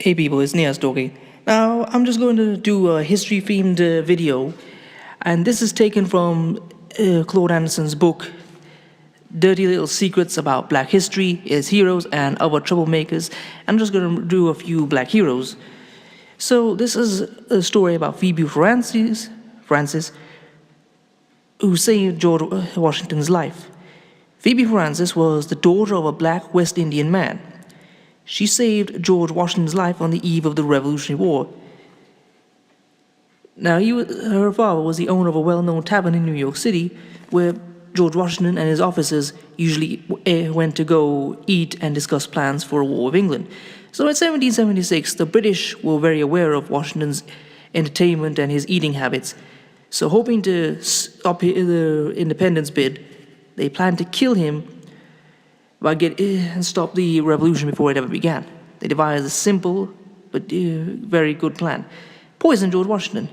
Hey people, it's Nia talking. Now, I'm just going to do a history-themed video, and this is taken from Claude Anderson's book, Dirty Little Secrets About Black History, Its Heroes, and Other Troublemakers. I'm just going to do a few black heroes. So, this is a story about Phoebe Francis, who saved George Washington's life. Phoebe Francis was the daughter of a black West Indian man. She saved George Washington's life on the eve of the Revolutionary War. Now, her father was the owner of a well-known tavern in New York City, where George Washington and his officers usually went to go eat and discuss plans for a war with England. So in 1776, the British were very aware of Washington's entertainment and his eating habits. So hoping to stop the independence bid, they planned to kill him and stop the revolution before it ever began. They devised a simple but very good plan. Poison George Washington.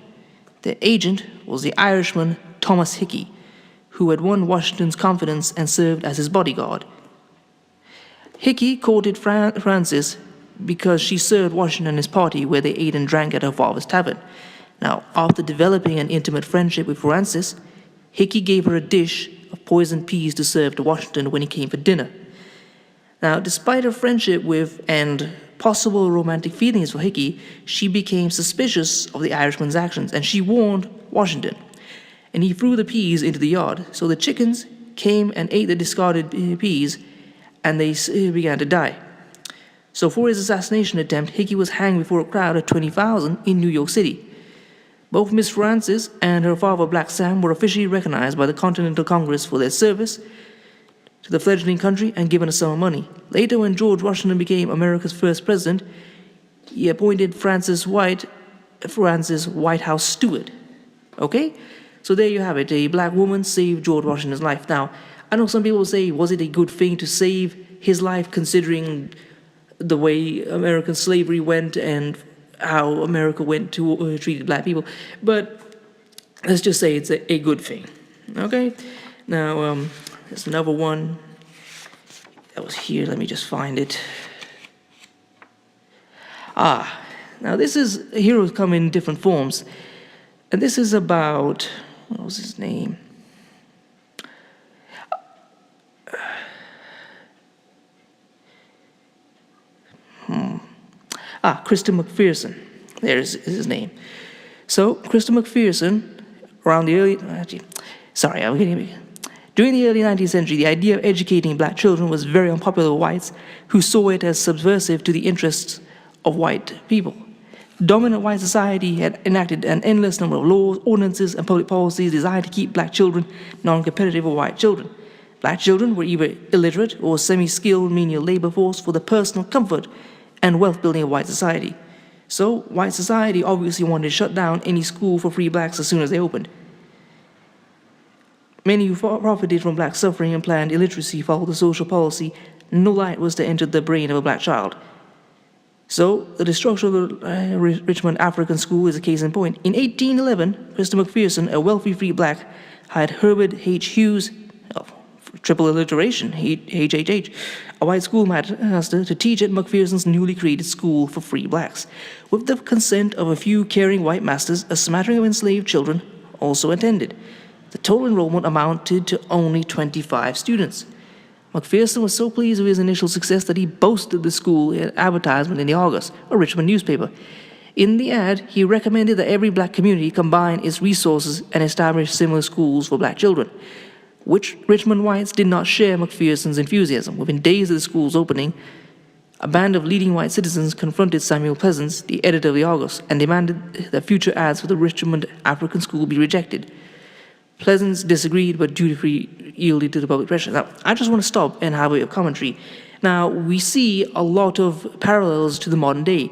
The agent was the Irishman Thomas Hickey, who had won Washington's confidence and served as his bodyguard. Hickey courted Francis because she served Washington and his party where they ate and drank at her father's tavern. Now, after developing an intimate friendship with Francis, Hickey gave her a dish of poisoned peas to serve to Washington when he came for dinner. Now, despite her friendship with and possible romantic feelings for Hickey, she became suspicious of the Irishman's actions, and she warned Washington. And he threw the peas into the yard, so the chickens came and ate the discarded peas, and they began to die. So for his assassination attempt, Hickey was hanged before a crowd of 20,000 in New York City. Both Miss Francis and her father, Black Sam, were officially recognized by the Continental Congress for their service to the fledgling country and given a sum of money. Later, when George Washington became America's first president, he appointed Francis White White House steward. Okay? So there you have it. A black woman saved George Washington's life. Now, I know some people will say, was it a good thing to save his life considering the way American slavery went and how America went to treated black people? But let's just say it's a good thing. Okay? Now, there's another one that was here. Let me just find it. Now this is heroes come in different forms. And this is about, what was his name? Christy McPherson. There's his name. So, Christy McPherson, around the early, during the early 19th century, the idea of educating black children was very unpopular with whites who saw it as subversive to the interests of white people. Dominant white society had enacted an endless number of laws, ordinances, and public policies designed to keep black children non-competitive with white children. Black children were either illiterate or semi-skilled menial labor force for the personal comfort and wealth building of white society. So, white society obviously wanted to shut down any school for free blacks as soon as they opened. Many who profited from black suffering and planned illiteracy followed the social policy. No light was to enter the brain of a black child. So, the destruction of the Richmond African School is a case in point. In 1811, Christy McPherson, a wealthy free black, hired Herbert H. Hughes, triple alliteration, HHH, a white schoolmaster, to teach at McPherson's newly created school for free blacks. With the consent of a few caring white masters, a smattering of enslaved children also attended. The total enrollment amounted to only 25 students. McPherson was so pleased with his initial success that he boasted the school in an advertisement in the Argus, a Richmond newspaper. In the ad, he recommended that every black community combine its resources and establish similar schools for black children. Which Richmond whites did not share McPherson's enthusiasm. Within days of the school's opening, a band of leading white citizens confronted Samuel Pleasants, the editor of the Argus, and demanded that future ads for the Richmond African School be rejected. Pleasants disagreed, but dutifully yielded to the public pressure. Now, I just want to stop and have a commentary. Now, we see a lot of parallels to the modern day.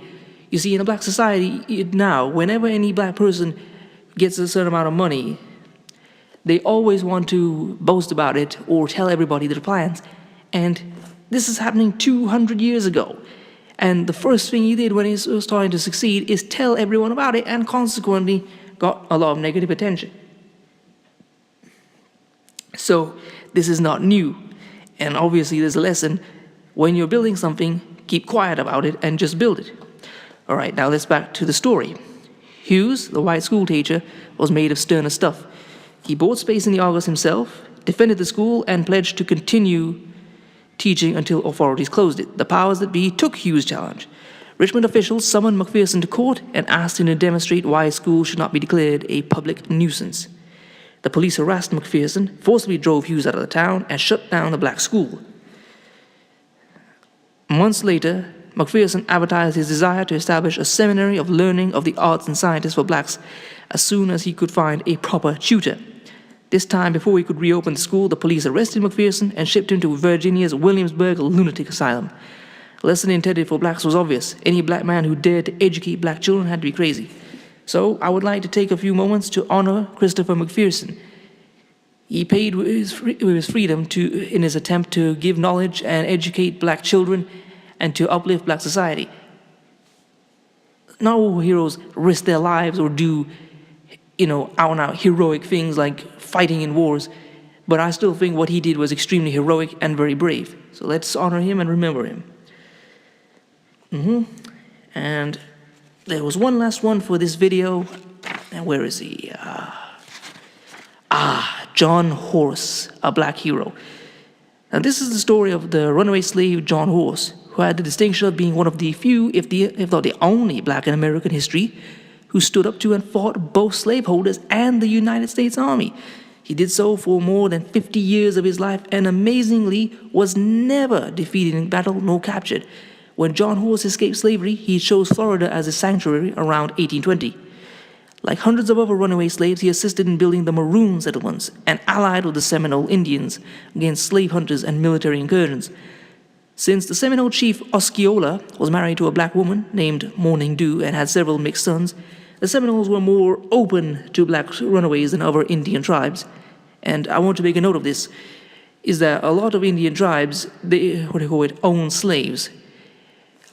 You see, in a black society now, whenever any black person gets a certain amount of money, they always want to boast about it or tell everybody their plans. And this is happening 200 years ago. And the first thing he did when he was starting to succeed is tell everyone about it, and consequently got a lot of negative attention. So this is not new. And obviously there's a lesson. When you're building something, keep quiet about it and just build it. All right, now let's back to the story. Hughes, the white school teacher, was made of sterner stuff. He bought space in the Argus himself, defended the school, and pledged to continue teaching until authorities closed it. The powers that be took Hughes' challenge. Richmond officials summoned McPherson to court and asked him to demonstrate why his school should not be declared a public nuisance. The police harassed McPherson, forcibly drove Hughes out of the town, and shut down the black school. Months later, McPherson advertised his desire to establish a seminary of learning of the arts and sciences for blacks as soon as he could find a proper tutor. This time, before he could reopen the school, the police arrested McPherson and shipped him to Virginia's Williamsburg Lunatic Asylum. The lesson intended for blacks was obvious. Any black man who dared to educate black children had to be crazy. So I would like to take a few moments to honor Christopher McPherson. He paid with his freedom in his attempt to give knowledge and educate black children and to uplift black society. Not all heroes risk their lives or do, out-and-out heroic things like fighting in wars, but I still think what he did was extremely heroic and very brave. So let's honor him and remember him. And there was one last one for this video. And where is he? John Horse, a black hero. Now this is the story of the runaway slave John Horse, who had the distinction of being one of the few, if not the only black in American history, who stood up to and fought both slaveholders and the United States Army. He did so for more than 50 years of his life and amazingly was never defeated in battle nor captured. When John Horse escaped slavery, he chose Florida as his sanctuary around 1820. Like hundreds of other runaway slaves, he assisted in building the Maroon settlements and allied with the Seminole Indians against slave hunters and military incursions. Since the Seminole chief Osceola was married to a black woman named Morning Dew and had several mixed sons, the Seminoles were more open to black runaways than other Indian tribes. And I want to make a note of this, is that a lot of Indian tribes, they own slaves.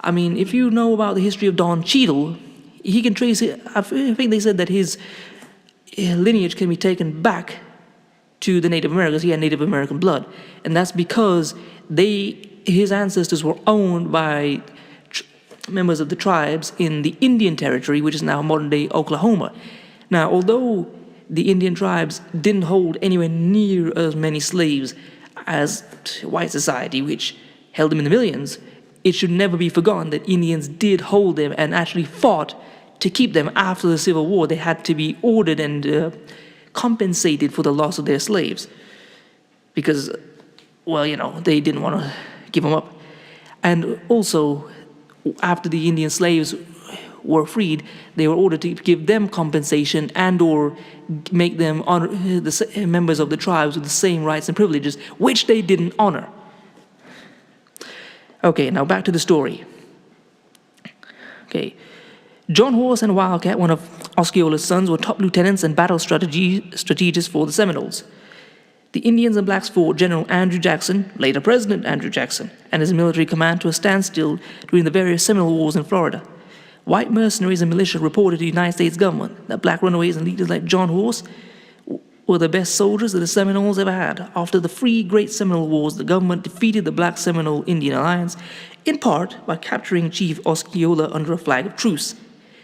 I mean, if you know about the history of Don Cheadle, he can trace it. I think they said that his lineage can be taken back to the Native Americans. He had Native American blood. And that's because his ancestors were owned by members of the tribes in the Indian Territory, which is now modern-day Oklahoma. Now, although the Indian tribes didn't hold anywhere near as many slaves as white society, which held them in the millions, it should never be forgotten that Indians did hold them and actually fought to keep them after the Civil War. They had to be ordered and compensated for the loss of their slaves because, they didn't want to give them up. And also, after the Indian slaves were freed, they were ordered to give them compensation and or make them honor the members of the tribes with the same rights and privileges, which they didn't honor. Okay, now back to the story. Okay, John Horse and Wildcat, one of Osceola's sons, were top lieutenants and battle strategists for the Seminoles. The Indians and blacks fought General Andrew Jackson, later President Andrew Jackson, and his military command to a standstill during the various Seminole Wars in Florida. White mercenaries and militia reported to the United States government that black runaways and leaders like John Horse were the best soldiers that the Seminoles ever had. After the three Great Seminole Wars, the government defeated the Black Seminole Indian Alliance, in part by capturing Chief Osceola under a flag of truce.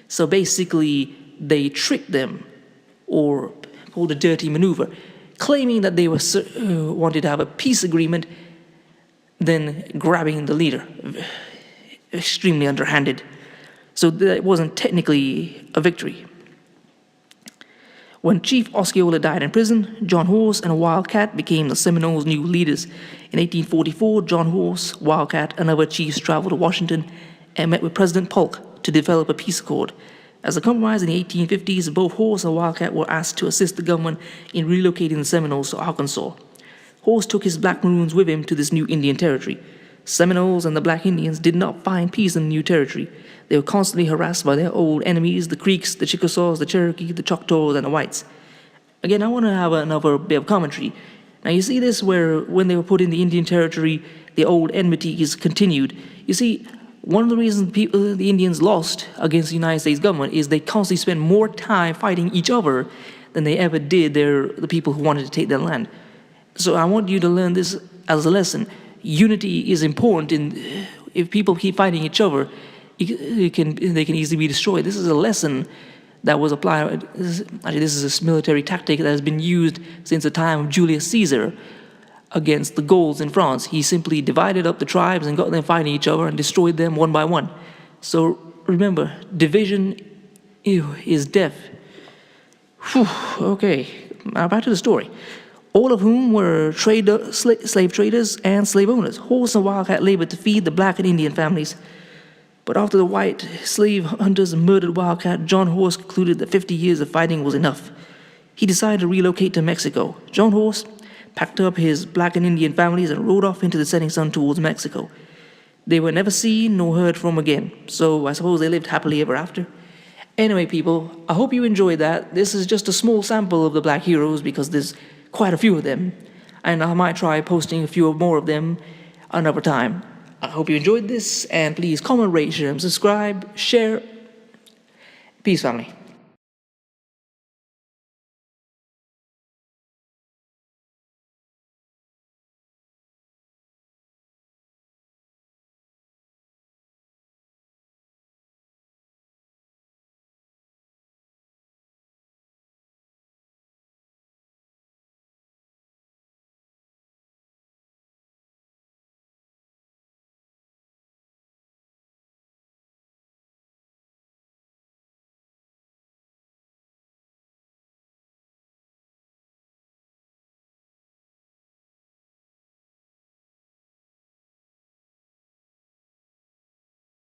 So basically, they tricked them, or called a dirty maneuver, claiming that they wanted to have a peace agreement, then grabbing the leader. Extremely underhanded. So that wasn't technically a victory. When Chief Osceola died in prison, John Horse and Wildcat became the Seminoles' new leaders. In 1844, John Horse, Wildcat, and other chiefs traveled to Washington and met with President Polk to develop a peace accord. As a compromise in the 1850s, both Horse and Wildcat were asked to assist the government in relocating the Seminoles to Arkansas. Horse took his black Maroons with him to this new Indian territory. Seminoles and the black Indians did not find peace in the new territory. They were constantly harassed by their old enemies, the Creeks, the Chickasaws, the Cherokee, the Choctaws, and the Whites. Again, I want to have another bit of commentary. Now, you see this where when they were put in the Indian territory, the old enmities continued. You see, one of the reasons the Indians lost against the United States government is they constantly spent more time fighting each other than they ever did the people who wanted to take their land. So I want you to learn this as a lesson. Unity is important. If people keep fighting each other, they can easily be destroyed. This is a lesson that was applied. This is a military tactic that has been used since the time of Julius Caesar against the Gauls in France. He simply divided up the tribes and got them fighting each other and destroyed them one by one. So remember, division is death. Whew, okay, now back to the story. All of whom were slave traders and slave owners. Horse and wildcat labored to feed the black and Indian families. But after the white slave hunters murdered Wildcat, John Horse concluded that 50 years of fighting was enough. He decided to relocate to Mexico. John Horse packed up his black and Indian families and rode off into the setting sun towards Mexico. They were never seen nor heard from again, so I suppose they lived happily ever after. Anyway, people, I hope you enjoyed that. This is just a small sample of the black heroes because there's quite a few of them, and I might try posting a few more of them another time. I hope you enjoyed this, and please comment, rate, share, and subscribe. Share. Peace, family.